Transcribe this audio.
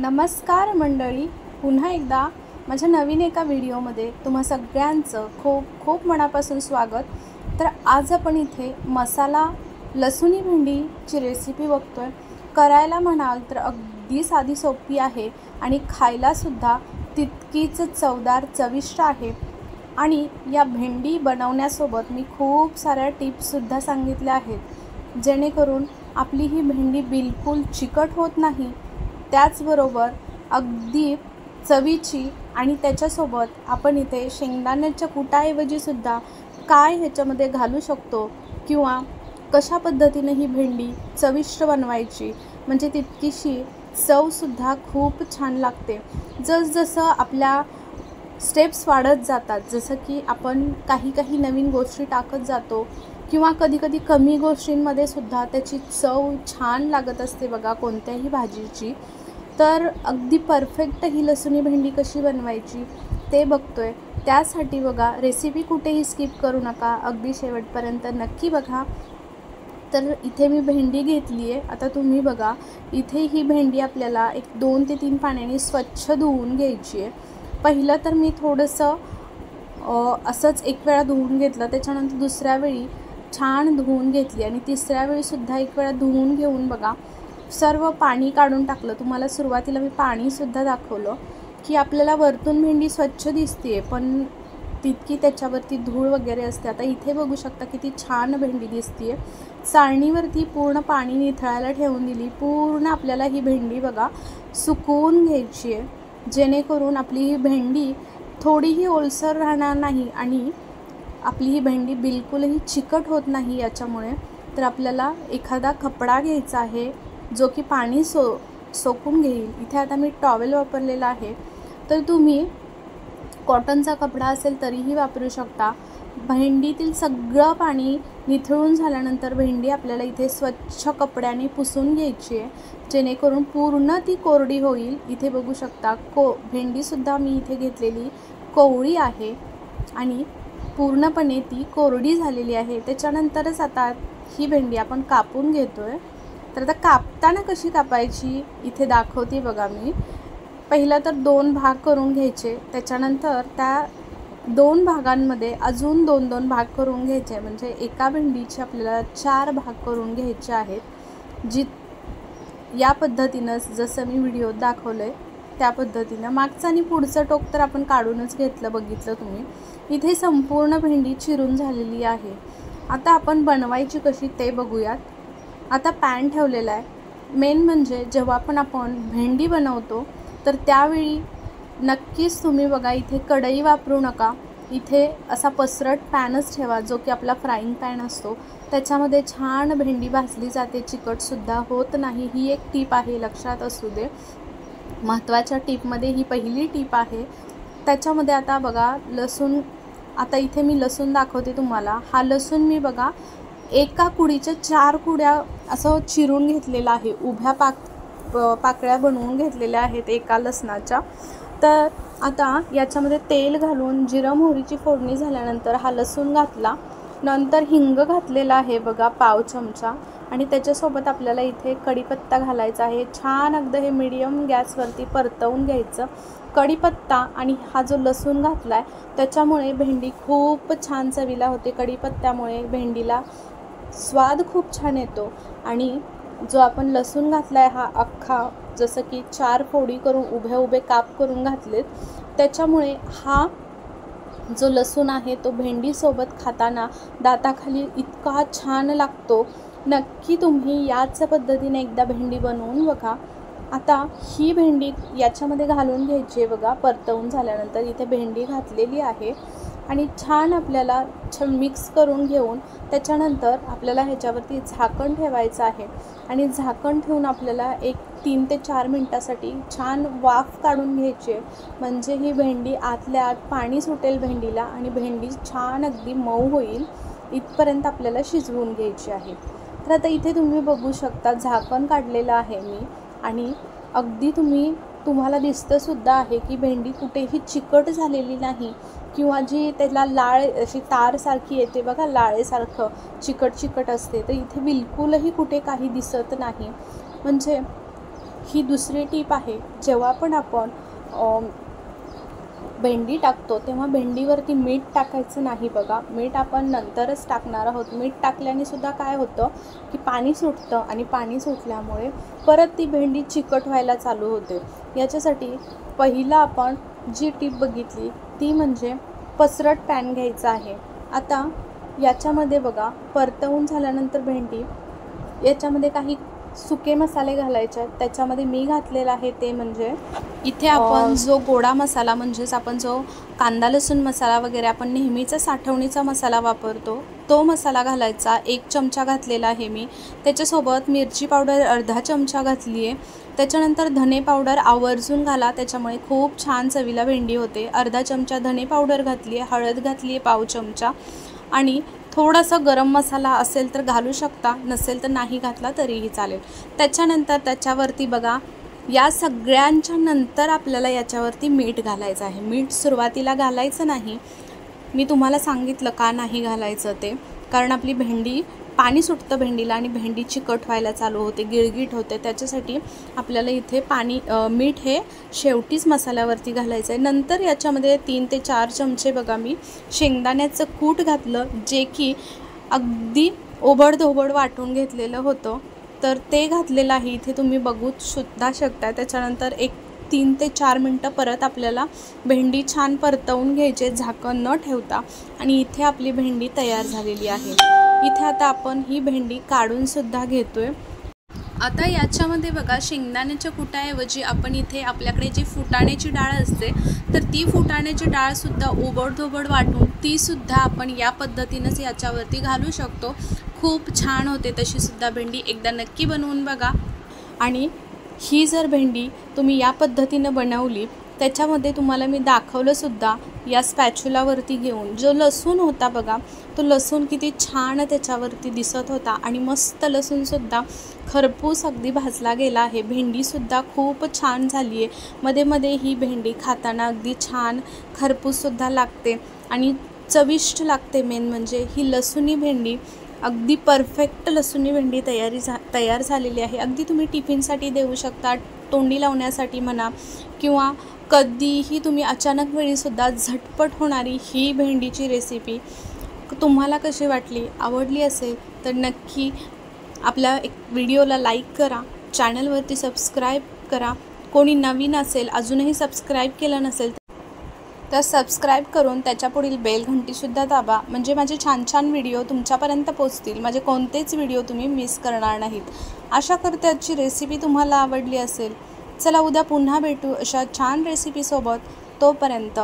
नमस्कार मंडळी, पुन्हा एकदा माझ्या नवीन एका व्हिडिओमध्ये तुम्हा सगळ्यांचं खूप खूप मनापासून स्वागत। तर आज आपण इथे मसाला लसुणी भेंडीची रेसिपी बघतोय। करायला म्हणाल तर अगदी साधी सोपी आहे आणि खायलासुद्धा तितकीच चवदार चविष्ट आहे। आणि या भेंडी बनवण्यासोबत मी खूप साऱ्या टिप्ससुद्धा सांगितल्या आहेत, जेणेकरून आपली ही भेंडी बिलकुल चिकट होत नाही, त्याचबरोबर अगदी चवीची। आणि त्याच्यासोबत आपण इथे शेंगदाण्याच्या कुटाऐवजी सुद्धा काय ह्याच्यामध्ये घालू शकतो किंवा कशा पद्धतीने ही भेंडी चविष्ट बनवायची, म्हणजे तितकीशी चवसुद्धा खूप छान लागते। जसजसं आपल्या स्टेप्स वाढत जातात, जसं की आपण काही नवीन गोष्टी टाकत जातो किंवा कधी कमी गोष्टींमध्ये सुद्धा त्याची चव छान लागत असते बघा कोणत्याही भाजीची। तर अगदी परफेक्ट ही लसुणी भेंडी कशी बनवायची ते बघतोय। त्यासाठी बघा रेसिपी कुठेही स्किप करू नका, अगदी शेवटपर्यंत नक्की बघा। तर इथे मी भेंडी घेतली आहे। आता तुम्ही बघा, इथे ही भेंडी आपल्याला 2 ते 3 पाण्याने स्वच्छ धुवून घ्यायची आहे। पहिलं तर मी थोडंसं असंच एक वेळा धुवून घेतलं, त्याच्यानंतर दुसऱ्या वेळी छान धुवून घेतली आणि तिसऱ्या वेळीसुद्धा एक वेळा धुवून घेऊन बघा सर्व पाणी काढून टाकलं। तुम्हाला सुरुवातीला मी पाणीसुद्धा दाखवलं की आपल्याला वरतून भेंडी स्वच्छ दिसते, पण तितकी त्याच्यावरती धूळ वगैरे असते। आता इथे बघू शकता किती छान भेंडी दिसते। चाळणीवरती पूर्ण पाणी निथळायला ठेवून दिली। पूर्ण आपल्याला ही भेंडी बघा सुकवून घ्यायची आहे, जेणेकरून आपली ही भेंडी थोडीही ओलसर राहणार नाही आणि आपली ही भेंडी बिलकुलही चिकट होत नाही याच्यामुळे। तर आपल्याला एखादा कपडा घ्यायचा आहे जो की पाणी सोकून घेईल। इथे आता मी टॉवेल वापरलेला आहे, तर तुम्ही कॉटनचा कपडा असेल तरीही वापरू शकता। भेंडीतील सगळं पाणी निथळून झाल्यानंतर भेंडी आपल्याला इथे स्वच्छ कपड्याने पुसून घ्यायची आहे, जेणेकरून पूर्ण ती कोरडी होईल। इथे बघू शकता भेंडीसुद्धा मी इथे घेतलेली कोवळी आहे आणि पूर्णपणे ती कोरडी झालेली आहे। त्याच्यानंतरच आता ही भेंडी आपण कापून घेतोय। तर आता कापताना कशी कापायची इथे दाखवते बघा मी। पहिला तर 2 भाग करून घ्यायचे, त्याच्यानंतर त्या 2 भागांमध्ये अजून 2 भाग करून घ्यायचे, म्हणजे एका भेंडीचे आपल्याला 4 भाग करून घ्यायचे आहेत। या पद्धतीनं जसं मी व्हिडिओत दाखवलं आहे त्या पद्धतीनं मागचं आणि पुढचं टोक तर आपण काढूनच घेतलं, बघितलं तुम्ही। इथे संपूर्ण भेंडी चिरून झालेली आहे। आता आपण बनवायची कशी ते बघूयात। आता पॅन ठेवलेला आहे। मेन म्हणजे जेव्हा पण आपण भेंडी बनवतो तर त्यावेळी नक्कीच तुम्ही बघा इथे कढई वापरू नका। इथे असा पसरट पॅनच ठेवा, जो की आपला फ्राईंग पॅन असतो। त्याच्यामध्ये छान भेंडी भाजली जाते, चिकटसुद्धा होत नाही। ही एक टीप आहे, लक्षात असू दे। महत्त्वाच्या टिपमध्ये ही पहिली टीप आहे। त्याच्यामध्ये आता बघा लसूण, आता इथे मी लसूण दाखवते तुम्हाला। हा लसूण मी बघा एका कुडीच्या 4 कुड्या असं चिरून घेतलेला आहे। उभ्या पाकळ्या बनवून घेतलेल्या आहेत एका लसणाच्या। तर आता याच्यामध्ये तेल घालून जिरं मोहरीची फोडणी झाल्यानंतर हा लसूण घातला, नंतर हिंग घातलेला आहे बघा पाव चमचा, आणि त्याच्यासोबत आपल्याला इथे कढीपत्ता घालायचा आहे। छान अगदी हे मीडियम गॅसवरती परतवून घ्यायचं। कढीपत्ता आणि हा जो लसूण घातला आहे त्याच्यामुळे भेंडी खूप छान चवीला होते। कढीपत्त्यामुळे भेंडीला स्वाद खूप छान येतो। आणि जो आपण लसूण घातला आहे हा अख्खा, जसं की 4 फोडी करून उभे काप करून घातलेत, त्याच्यामुळे हा जो लसूण आहे तो भेंडीसोबत खाताना दाताखाली इतका छान लागतो। नक्की तुम्ही याच पद्धतीने एकदा भेंडी बनवून बघा। आता ही भेंडी याच्यामध्ये घालून घ्यायची आहे बघा। परतवून झाल्यानंतर इथे भेंडी घातलेली आहे आणि छान आपल्याला मिक्स करून घेऊन त्याच्यानंतर आपल्याला ह्याच्यावरती झाकण ठेवायचं आहे आणि झाकण ठेवून आपल्याला 3 ते 4 मिनटासाठी छान वाफ काढून घ्यायची आहे, म्हणजे ही भेंडी आतल्या आत पाणी सुटेल भेंडीला आणि भेंडी छान अगदी मऊ होईल। इथपर्यंत आपल्याला शिजवून घ्यायची आहे। तर आता इथे तुम्ही बघू शकता झाकण काढलेलं आहे मी, आणि अगदी तुम्हाला दिसतंसुद्धा आहे की भेंडी कुठेही चिकट झालेली नाही किंवा जी त्याला लाळ अशी तारसारखी येते बघा, लाळेसारखं चिकट असते, तर इथे बिलकुलही कुठे काही दिसत नाही। म्हणजे ही दुसरी टीप आहे, जेव्हा पण आपण भेंडी टाकतो तेव्हा भेंडीवरती मीठ टाकायचं नाही बघा. मीठ आपण नंतरच टाकणार आहोत. मीठ टाकल्याने सुद्धा काय होतं की पाणी सुटतं आणि पाणी सुटल्यामुळे परत ती भेंडी चिकट व्हायला चालू होते. याच्यासाठी पहिला आपण जी टीप बघितली ती म्हणजे पसरट पॅन घ्यायचा आहे. आता याच्यामध्ये बघा परतवून झाल्यानंतर भेंडी याच्यामध्ये काही सुके मसाले घालायचे आहेत. त्याच्यामध्ये मी घातलेला आहे ते म्हणजे इथे आपण जो गोडा मसाला म्हणजेच आपण जो कांदा लसूण मसाला वगैरे आपण नेहमीचा साठवणीचा मसाला वापरतो तो मसाला घालायचा. 1 चमचा घातलेला आहे मी. त्याच्यासोबत मिरची पावडर अर्धा चमचा घातली आहे. त्याच्यानंतर धने पावडर आवर्जून घाला, त्याच्यामुळे खूप छान चवीला भेंडी होते. अर्धा चमचा धने पावडर घातली आहे. हळद घातली आहे पाव चमचा आणि थोडासा गरम मसाला असेल तर घालू शकता, नसेल तर नाही घातला तरीही चालेल. त्याच्यानंतर त्याच्यावरती बघा या सगळ्यांच्या नंतर आपल्याला याच्यावरती मीठ घालायचं आहे. मीठ सुरुवातीला घालायचं नाही. मी तुम्हाला सांगितलं का नाही घालायचं ते, कारण आपली भेंडी पाणी सुटतं भेंडीला आणि भेंडी चिकट व्हायला चालू होते, गिळगिट होते. त्याच्यासाठी आपल्याला इथे मीठ हे शेवटीच मसाल्यावरती घालायचं आहे. नंतर याच्यामध्ये 3 ते 4 चमचे बघा मी शेंगदाण्याचं कूट घातलं, जे की अगदी ओबडधोबड वाटून घेतलेलं होतं, तर ते घातलेलं आहे. इथे तुम्ही बघू सुद्धा शकता. त्याच्यानंतर 3 ते 4 मिनटं परत आपल्याला भेंडी छान परतवून घ्यायचे झाकण न ठेवता. आणि इथे आपली भेंडी तयार झालेली आहे. इथे आता आपण ही भेंडी काढून सुद्धा घेतोय. आता याच्यामध्ये बघा शेंगदाण्याच्या कुटाऐवजी आपण इथे आपल्याकडे जी फुटाण्याची डाळ असते तर ती फुटाण्याची डाळसुद्धा ओबडधोबड वाटून तीसुद्धा आपण या पद्धतीनंच याच्यावरती घालू शकतो. खूप छान होते तशीसुद्धा भेंडी. एकदा नक्की बनवून बघा. आणि ही जर भेंडी तुम्ही या पद्धतीनं बनवली, त्याच्यामध्ये तुम्हाला मी दाखवलंसुद्धा या स्पॅच्युलावरती घेऊन. जो लसूण होता बघा तो लसूण किती छान त्याच्यावरती दिसत होता आणि मस्त लसूणसुद्धा खरपूस अगदी भाजला गेला आहे. भेंडीसुद्धा खूप छान झाली आहे. मध्ये मध्ये ही भेंडी खाताना अगदी छान खरपूससुद्धा लागते आणि चविष्ट लागते. मेन म्हणजे ही लसूणी भेंडी अगदी परफेक्ट लसूणी भेंडी तयार झालेली आहे. अगदी तुम्ही टिफिनसाठी देऊ शकता, तोंडी लावण्यासाठी म्हणा, किंवा कधीही तुम्ही अचानक वेळीसुद्धा झटपट होणारी ही भेंडीची रेसिपी तुम्हाला कशी वाटली, आवडली असेल तर नक्की आपल्या व्हिडिओला लाईक करा, चॅनलवरती सबस्क्राईब करा. कोणी नवीन असेल अजूनही सबस्क्राईब केलं नसेल तर सबस्क्राईब करून त्याच्यापुढील बेल घंटीसुद्धा दाबा, म्हणजे माझे छान छान व्हिडिओ तुमच्यापर्यंत पोचतील. माझे कोणतेच व्हिडिओ तुम्ही मिस करणार नाहीत. आशा करते आजची रेसिपी तुम्हाला आवडली असेल. चला उद्या पुन्हा भेटू अशा छान रेसिपीसोबत. तोपर्यंत